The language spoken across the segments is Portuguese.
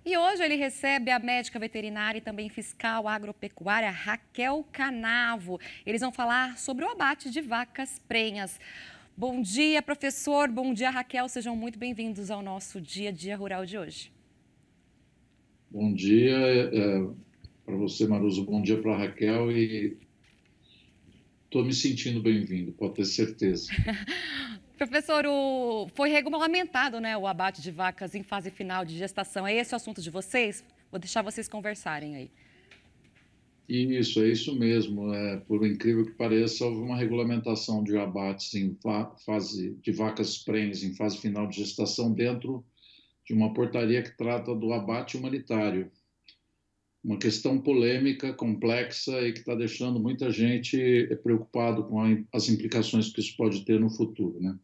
E hoje ele recebe a médica veterinária e também fiscal agropecuária Raquel Canavo. Eles vão falar sobre o abate de vacas prenhas. Bom dia, professor. Bom dia, Raquel. Sejam muito bem-vindos ao nosso Dia a Dia Rural de hoje. Bom dia para você, Maruso. Bom dia para a Raquel e estou me sentindo bem-vindo, pode ter certeza. Professor, foi regulamentado, né, o abate de vacas em fase final de gestação. É esse o assunto de vocês? Vou deixar vocês conversarem aí. Isso, é isso mesmo. Por incrível que pareça, houve uma regulamentação de abates em fase de vacas prenhes em fase final de gestação dentro de uma portaria que trata do abate humanitário. Uma questão polêmica, complexa e que está deixando muita gente preocupado com as implicações que isso pode ter no futuro, né?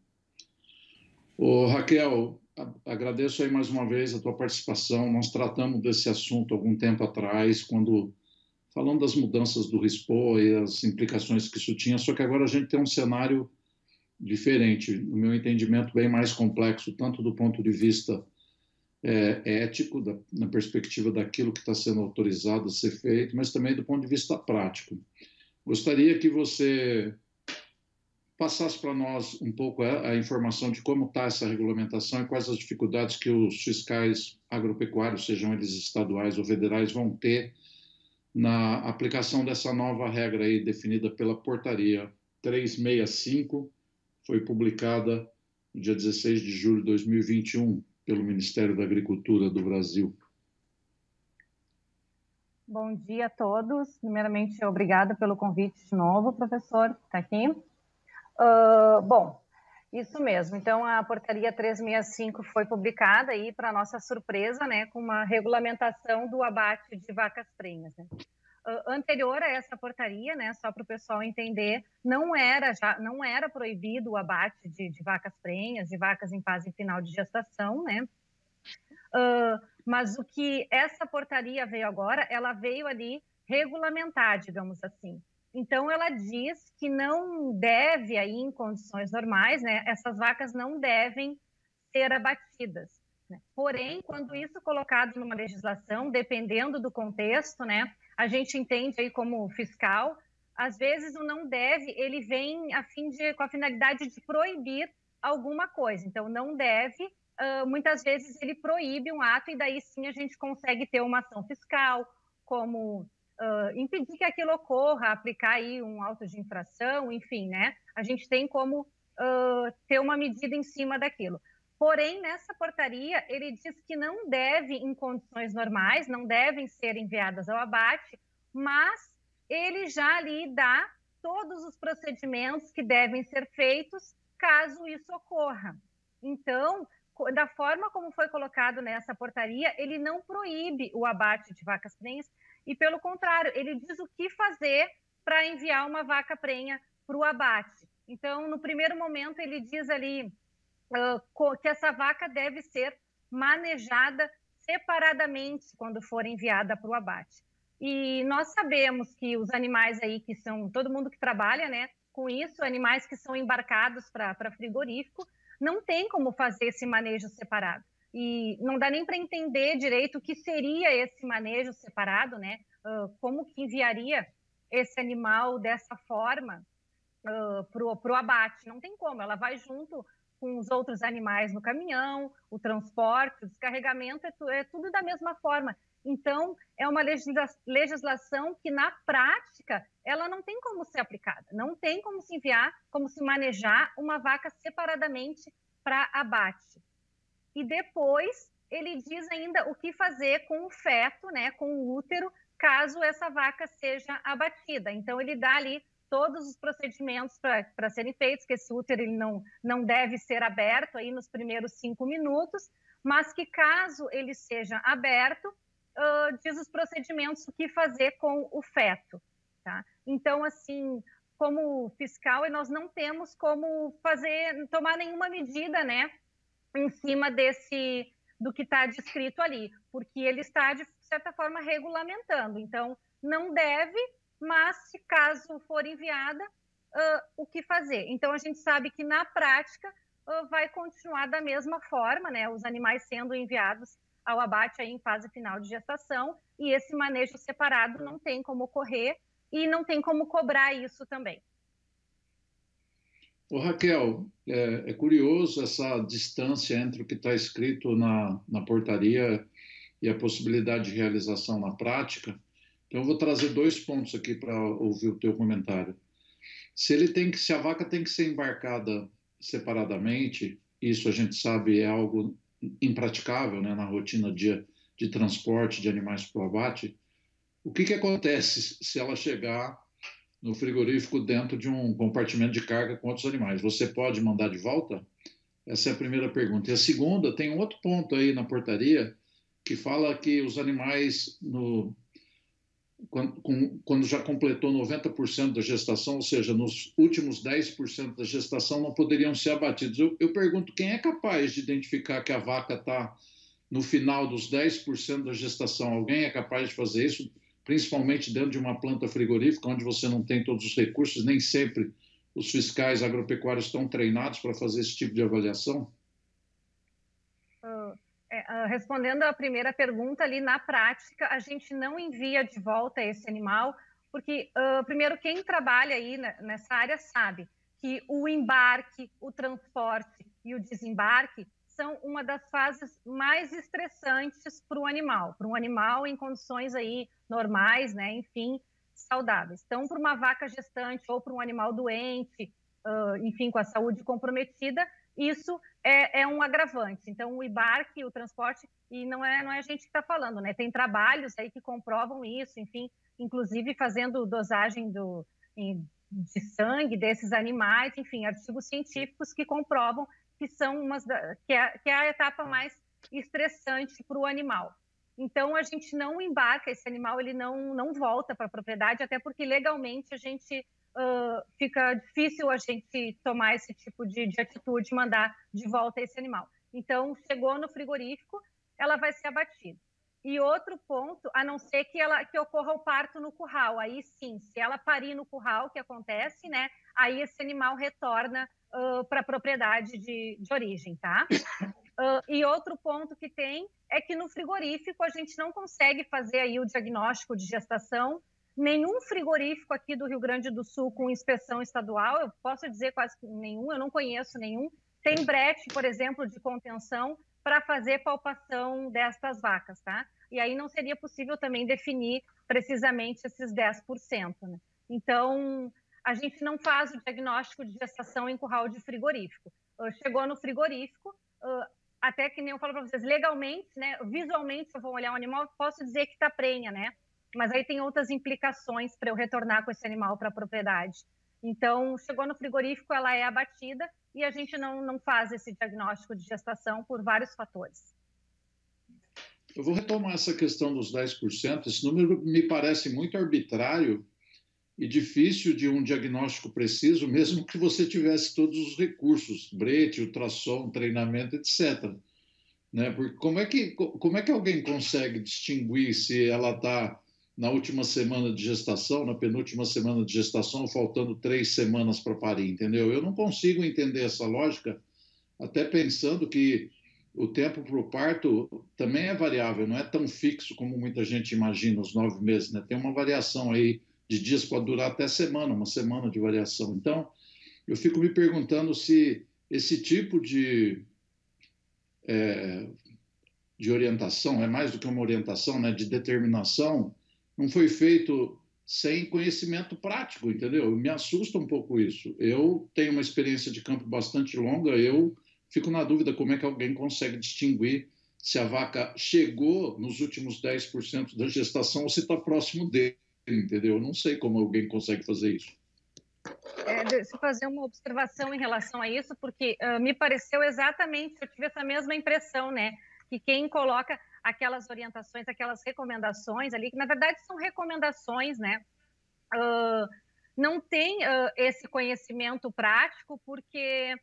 Raquel, agradeço aí mais uma vez a tua participação. Nós tratamos desse assunto algum tempo atrás, falando das mudanças do RISPO e as implicações que isso tinha, só que agora a gente tem um cenário diferente, no meu entendimento, bem mais complexo, tanto do ponto de vista ético, na perspectiva daquilo que está sendo autorizado a ser feito, mas também do ponto de vista prático. Gostaria que você passasse para nós um pouco a informação de como está essa regulamentação e quais as dificuldades que os fiscais agropecuários, sejam eles estaduais ou federais, vão ter na aplicação dessa nova regra aí definida pela portaria 365, foi publicada no dia 16 de julho de 2021 pelo Ministério da Agricultura do Brasil. Bom dia a todos. Primeiramente, obrigada pelo convite de novo, professor, que está aqui. Bom, isso mesmo. Então, a portaria 365 foi publicada aí, para nossa surpresa, né, com uma regulamentação do abate de vacas prenhas, né? Anterior a essa portaria, né, só para o pessoal entender, não era proibido o abate de vacas prenhas, de vacas em fase final de gestação, né? Mas o que essa portaria veio agora, ela veio ali regulamentar, digamos assim. Então, ela diz que não deve, aí, em condições normais, né, essas vacas não devem ser abatidas, né? Porém, quando isso é colocado numa legislação, dependendo do contexto, né, a gente entende aí como fiscal, às vezes o não deve, ele vem com a finalidade de proibir alguma coisa. Então, não deve, muitas vezes ele proíbe um ato e daí sim a gente consegue ter uma ação fiscal, como impedir que aquilo ocorra, aplicar aí um auto de infração, enfim, né? A gente tem como ter uma medida em cima daquilo. Porém, nessa portaria, ele diz que não deve, em condições normais, não devem ser enviadas ao abate, mas ele já ali dá todos os procedimentos que devem ser feitos caso isso ocorra. Então, da forma como foi colocado nessa portaria, ele não proíbe o abate de vacas prenhas e, pelo contrário, ele diz o que fazer para enviar uma vaca prenha para o abate. Então, no primeiro momento, ele diz ali que essa vaca deve ser manejada separadamente quando for enviada para o abate. E nós sabemos que os animais aí que são, todo mundo que trabalha, né, com isso, animais que são embarcados para frigorífico, não tem como fazer esse manejo separado. E não dá nem para entender direito o que seria esse manejo separado, né? Como que enviaria esse animal dessa forma para o abate? Não tem como, ela vai junto com os outros animais no caminhão, o transporte, o descarregamento, é tudo da mesma forma. Então, é uma legislação que, na prática, ela não tem como ser aplicada, não tem como se enviar, como se manejar uma vaca separadamente para abate. E depois, ele diz ainda o que fazer com o feto, né, com o útero, caso essa vaca seja abatida. Então, ele dá ali todos os procedimentos para serem feitos, que esse útero ele não deve ser aberto aí nos primeiros 5 minutos, mas que caso ele seja aberto, diz os procedimentos, o que fazer com o feto, tá? Então, assim, como fiscal, nós não temos como tomar nenhuma medida, né, em cima do que está descrito ali, porque ele está, de certa forma, regulamentando. Então, não deve, mas se caso for enviada, o que fazer? Então, a gente sabe que, na prática, vai continuar da mesma forma, né, os animais sendo enviados ao abate aí em fase final de gestação, e esse manejo separado não tem como ocorrer e não tem como cobrar isso também. Ô, Raquel, é curioso essa distância entre o que está escrito na portaria e a possibilidade de realização na prática. Então, eu vou trazer 2 pontos aqui para ouvir o teu comentário. Se a vaca tem que ser embarcada separadamente, isso a gente sabe é algo impraticável, né, na rotina de transporte de animais para o abate. O que acontece se ela chegar no frigorífico dentro de um compartimento de carga com outros animais? Você pode mandar de volta? Essa é a primeira pergunta. E a segunda, tem um outro ponto aí na portaria que fala que os animais, quando já completou 90% da gestação, ou seja, nos últimos 10% da gestação, não poderiam ser abatidos. Eu pergunto, quem é capaz de identificar que a vaca está no final dos 10% da gestação? Alguém é capaz de fazer isso? Principalmente dentro de uma planta frigorífica, onde você não tem todos os recursos, nem sempre os fiscais agropecuários estão treinados para fazer esse tipo de avaliação? Respondendo à primeira pergunta, ali na prática, a gente não envia de volta esse animal, porque, primeiro, quem trabalha aí nessa área sabe que o embarque, o transporte e o desembarque são uma das fases mais estressantes para o animal. Para um animal em condições aí normais, né, enfim, saudáveis. Então, para uma vaca gestante ou para um animal doente, enfim, com a saúde comprometida, isso é um agravante. Então, o embarque, o transporte, e não é a gente que está falando, né? Tem trabalhos aí que comprovam isso, enfim, inclusive fazendo dosagem de sangue desses animais, enfim, artigos científicos que comprovam que são que é a etapa mais estressante para o animal. Então, a gente não embarca esse animal, ele não volta para a propriedade, até porque legalmente a gente fica difícil a gente tomar esse tipo de atitude, mandar de volta esse animal. Então, chegou no frigorífico, ela vai ser abatida. E outro ponto, a não ser que ocorra o parto no curral, aí sim, se ela parir no curral, que acontece, né, aí esse animal retorna para a propriedade de origem, tá? E outro ponto que tem é que no frigorífico a gente não consegue fazer aí o diagnóstico de gestação. Nenhum frigorífico aqui do Rio Grande do Sul com inspeção estadual, eu posso dizer quase nenhum, eu não conheço nenhum, tem brete, por exemplo, de contenção para fazer palpação destas vacas, tá? E aí não seria possível também definir precisamente esses 10%, né? Então, a gente não faz o diagnóstico de gestação em curral de frigorífico. Chegou no frigorífico, até que nem eu falo para vocês, legalmente, né, visualmente, se eu vou olhar um animal, posso dizer que está prenha, né? Mas aí tem outras implicações para eu retornar com esse animal para a propriedade. Então, chegou no frigorífico, ela é abatida e a gente não faz esse diagnóstico de gestação por vários fatores. Eu vou retomar essa questão dos 10%. Esse número me parece muito arbitrário e difícil de um diagnóstico preciso, mesmo que você tivesse todos os recursos, brete, ultrassom, treinamento, etc. Né? Porque como é que alguém consegue distinguir se ela está na última semana de gestação, na penúltima semana de gestação, faltando 3 semanas para parir, entendeu? Eu não consigo entender essa lógica, até pensando que o tempo para o parto também é variável, não é tão fixo como muita gente imagina, os 9 meses, né? Tem uma variação aí de dias, pode durar até uma semana de variação. Então, eu fico me perguntando se esse tipo de orientação, é mais do que uma orientação, né, de determinação, não foi feito sem conhecimento prático, entendeu? Me assusta um pouco isso. Eu tenho uma experiência de campo bastante longa, eu fico na dúvida como é que alguém consegue distinguir se a vaca chegou nos últimos 10% da gestação ou se está próximo dele, entendeu? Eu não sei como alguém consegue fazer isso. Deixa eu fazer uma observação em relação a isso, porque me pareceu exatamente, eu tive essa mesma impressão, né? Que quem coloca aquelas orientações, aquelas recomendações ali, que na verdade são recomendações, né? Não tem esse conhecimento prático, porque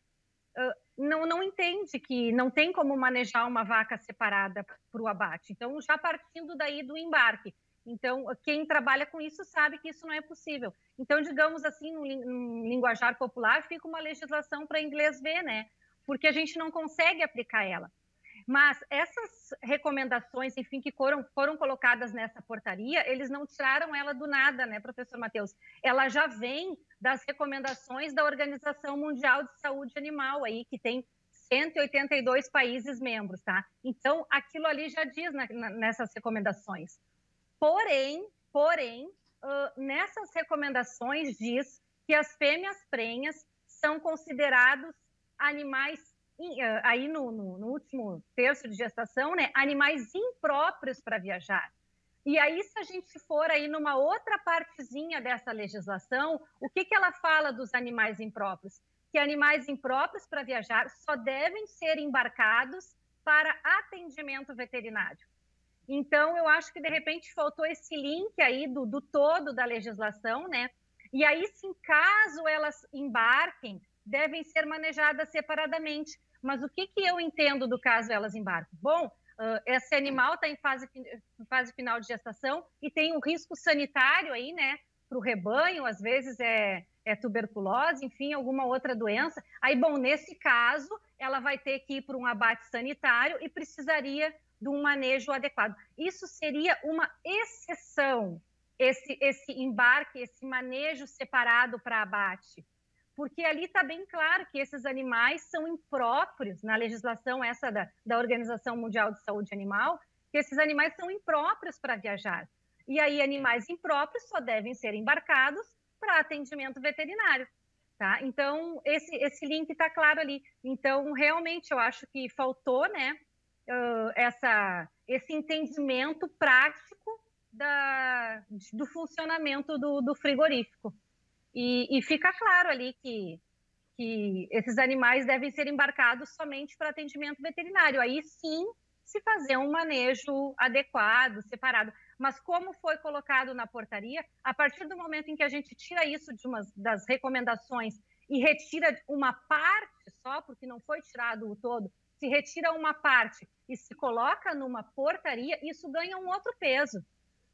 não entende que não tem como manejar uma vaca separada para o abate. Então, já partindo daí do embarque. Então, quem trabalha com isso sabe que isso não é possível. Então, digamos assim, no linguajar popular, fica uma legislação para inglês ver, né? Porque a gente não consegue aplicar ela. Mas essas recomendações, enfim, que foram colocadas nessa portaria, eles não tiraram ela do nada, né, professor Matheus? Ela já vem das recomendações da Organização Mundial de Saúde Animal, aí, que tem 182 países membros, tá? Então, aquilo ali já diz nessas recomendações. Porém, nessas recomendações diz que as fêmeas prenhas são considerados animais, aí no último terço de gestação, né, animais impróprios para viajar. E aí, se a gente for aí numa outra partezinha dessa legislação, o que ela fala dos animais impróprios? Que animais impróprios para viajar só devem ser embarcados para atendimento veterinário. Então, eu acho que, de repente, faltou esse link aí do todo da legislação, né? E aí, sim, caso elas embarquem, devem ser manejadas separadamente. Mas o que eu entendo do caso elas embarquem? Bom, esse animal está em fase final de gestação e tem um risco sanitário aí, né? Para o rebanho, às vezes é tuberculose, enfim, alguma outra doença. Aí, bom, nesse caso, ela vai ter que ir para um abate sanitário e precisaria de um manejo adequado. Isso seria uma exceção, esse embarque, esse manejo separado para abate, porque ali está bem claro que esses animais são impróprios, na legislação essa da Organização Mundial de Saúde Animal, que esses animais são impróprios para viajar. E aí, animais impróprios só devem ser embarcados para atendimento veterinário. Tá? Então, esse link está claro ali. Então, realmente, eu acho que faltou, né, esse entendimento prático do funcionamento do frigorífico. E fica claro ali que esses animais devem ser embarcados somente para atendimento veterinário. Aí sim, se fazer um manejo adequado, separado. Mas como foi colocado na portaria, a partir do momento em que a gente tira isso das recomendações e retira uma parte só, porque não foi tirado o todo, se retira uma parte e se coloca numa portaria, isso ganha um outro peso.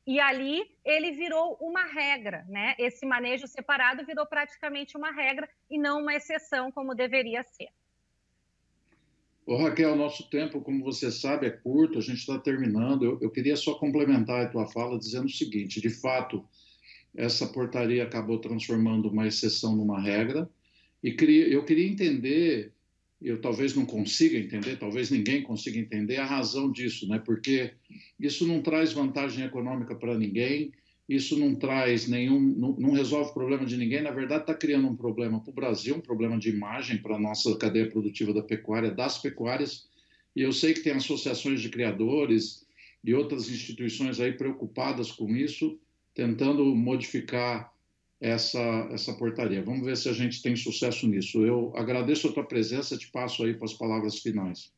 E ali ele virou uma regra, né? Esse manejo separado virou praticamente uma regra e não uma exceção, como deveria ser. Ô, Raquel, nosso tempo, como você sabe, é curto, a gente está terminando. Eu queria só complementar a tua fala dizendo o seguinte: de fato, essa portaria acabou transformando uma exceção numa regra, e eu queria entender, eu talvez não consiga entender, talvez ninguém consiga entender a razão disso, né? Porque isso não traz vantagem econômica para ninguém, isso não traz não resolve o problema de ninguém, na verdade está criando um problema para o Brasil, um problema de imagem para a nossa cadeia produtiva da pecuária, das pecuárias, e eu sei que tem associações de criadores e outras instituições aí preocupadas com isso, tentando modificar essa portaria. Vamos ver se a gente tem sucesso nisso. Eu agradeço a tua presença, te passo aí para as palavras finais.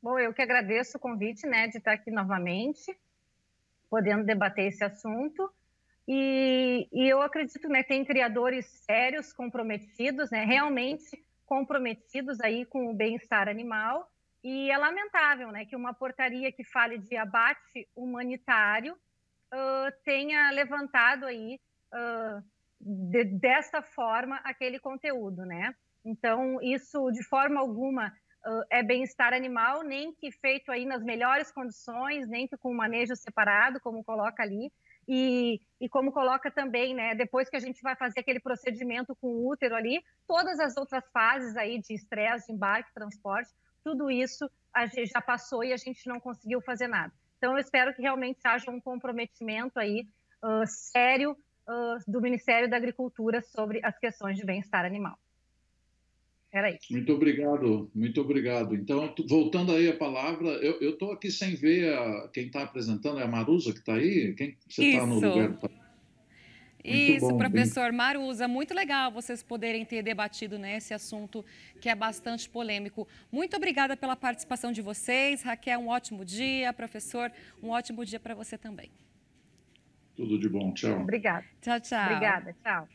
Bom, eu que agradeço o convite, né, de estar aqui novamente, podendo debater esse assunto. E eu acredito, né, tem criadores sérios, comprometidos, né, realmente comprometidos aí com o bem-estar animal. E é lamentável, né, que uma portaria que fale de abate humanitário tenha levantado aí dessa forma aquele conteúdo, né? Então, isso de forma alguma é bem-estar animal, nem que feito aí nas melhores condições, nem que com manejo separado, como coloca ali, e como coloca também, né, depois que a gente vai fazer aquele procedimento com o útero ali, todas as outras fases aí de estresse, de embarque, transporte, tudo isso a gente já passou e a gente não conseguiu fazer nada. Então, eu espero que realmente haja um comprometimento aí sério do Ministério da Agricultura sobre as questões de bem-estar animal. Era isso. Muito obrigado, muito obrigado. Então, voltando aí a palavra, eu estou aqui sem ver quem está apresentando, é a Maruza que está aí? Você está no lugar? Isso, professor Maruza, muito legal vocês poderem ter debatido nesse assunto que é bastante polêmico. Muito obrigada pela participação de vocês. Raquel, um ótimo dia. Professor, um ótimo dia para você também. Tudo de bom, tchau. Obrigada. Tchau, tchau. Obrigada, tchau.